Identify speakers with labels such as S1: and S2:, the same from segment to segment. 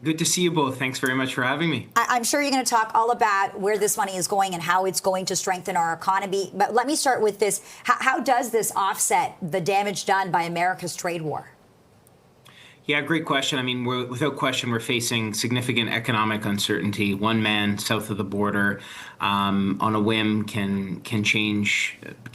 S1: Good to see you both. Thanks very much for having me.
S2: I'm sure you're going to talk all about where this money is going and how it's going to strengthen our economy. But let me start with this. How does this offset the damage done by America's trade war?
S1: Yeah, great question. I mean, without question, we're facing significant economic uncertainty. One man south of the border, on a whim, can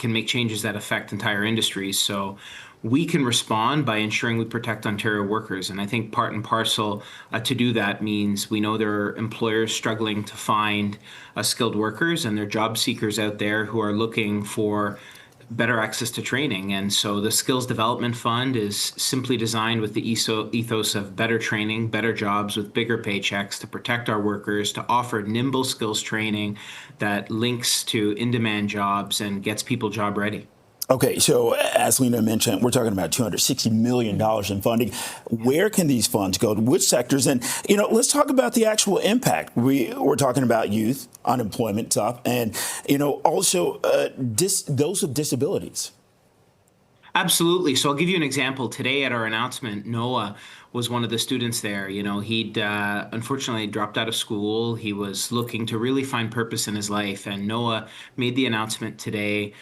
S1: make changes that affect entire industries. So we can respond by ensuring we protect Ontario workers. And I think part and parcel to do that means we know there are employers struggling to find skilled workers, and there are job seekers out there who are looking for better access to training. And so the Skills Development Fund is simply designed with the ethos of better training, better jobs with bigger paychecks to protect our workers, to offer nimble skills training that links to in-demand jobs and gets people job ready.
S3: Okay, so as Lena mentioned, we're talking about $260 million in funding. Where can these funds go? To which sectors? And, let's talk about the actual impact. We're talking about youth, unemployment top, and, also those with disabilities.
S1: Absolutely. So I'll give you an example. Today at our announcement, Noah was one of the students there. He'd unfortunately dropped out of school. He was looking to really find purpose in his life, and Noah made the announcement today.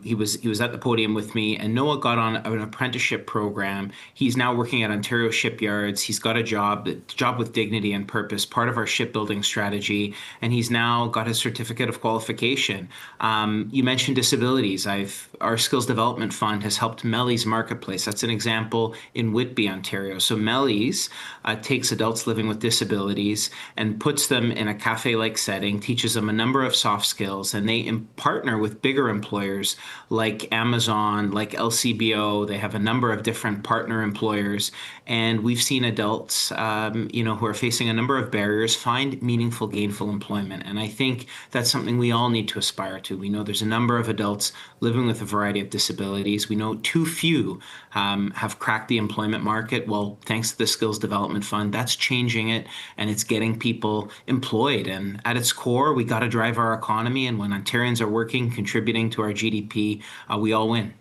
S1: He was at the podium with me, and Noah got on an apprenticeship program. He's now working at Ontario shipyards. He's got a job with dignity and purpose, part of our shipbuilding strategy, and he's now got his certificate of qualification. You mentioned disabilities. Our Skills Development Fund has helped Melly's Marketplace. That's an example in Whitby, Ontario. So Melly's takes adults living with disabilities and puts them in a cafe-like setting, teaches them a number of soft skills, and they partner with bigger employers like Amazon, like LCBO. They have a number of different partner employers, and we've seen adults, who are facing a number of barriers find meaningful, gainful employment. And I think that's something we all need to aspire to. We know there's a number of adults living with a variety of disabilities. We know too few have cracked the employment market. Well, thanks to the Skills Development Fund, that's changing it, and it's getting people employed. And at its core, we got to drive our economy. And when Ontarians are working, contributing to our GDP, we all win.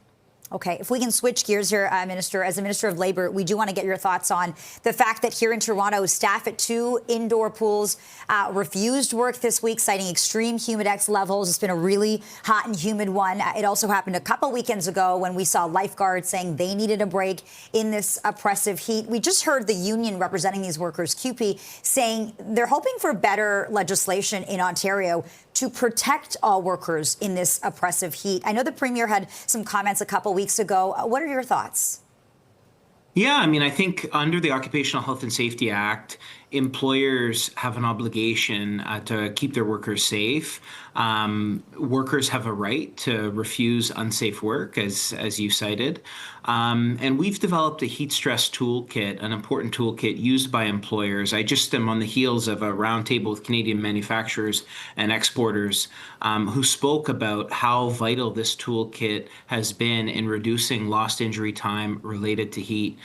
S2: Okay, if we can switch gears here, Minister, as a Minister of Labour, we do want to get your thoughts on the fact that here in Toronto, staff at 2 indoor pools refused work this week, citing extreme humidex levels. It's been a really hot and humid one. It also happened a couple weekends ago when we saw lifeguards saying they needed a break in this oppressive heat. We just heard the union representing these workers, CUPE, saying they're hoping for better legislation in Ontario to protect all workers in this oppressive heat. I know the Premier had some comments a couple weeks ago. What are your thoughts?
S1: Yeah, I mean, I think under the Occupational Health and Safety Act, employers have an obligation to keep their workers safe. Workers have a right to refuse unsafe work, as you cited. And we've developed a heat stress toolkit, an important toolkit used by employers. I just am on the heels of a roundtable with Canadian manufacturers and exporters who spoke about how vital this toolkit has been in reducing lost injury time related to heat.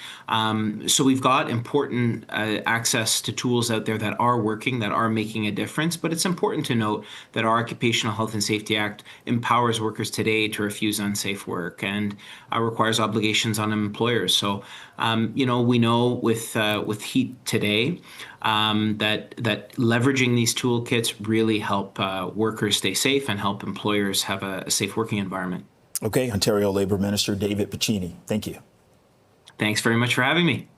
S1: So we've got important access to tools out there that are working, that are making a difference. But it's important to note that our Occupational Health and Safety Act empowers workers today to refuse unsafe work and requires obligations on employers. So, we know with heat today that leveraging these toolkits really help workers stay safe and help employers have a safe working environment.
S3: Okay, Ontario Labour Minister David Piccini, thank you.
S1: Thanks very much for having me.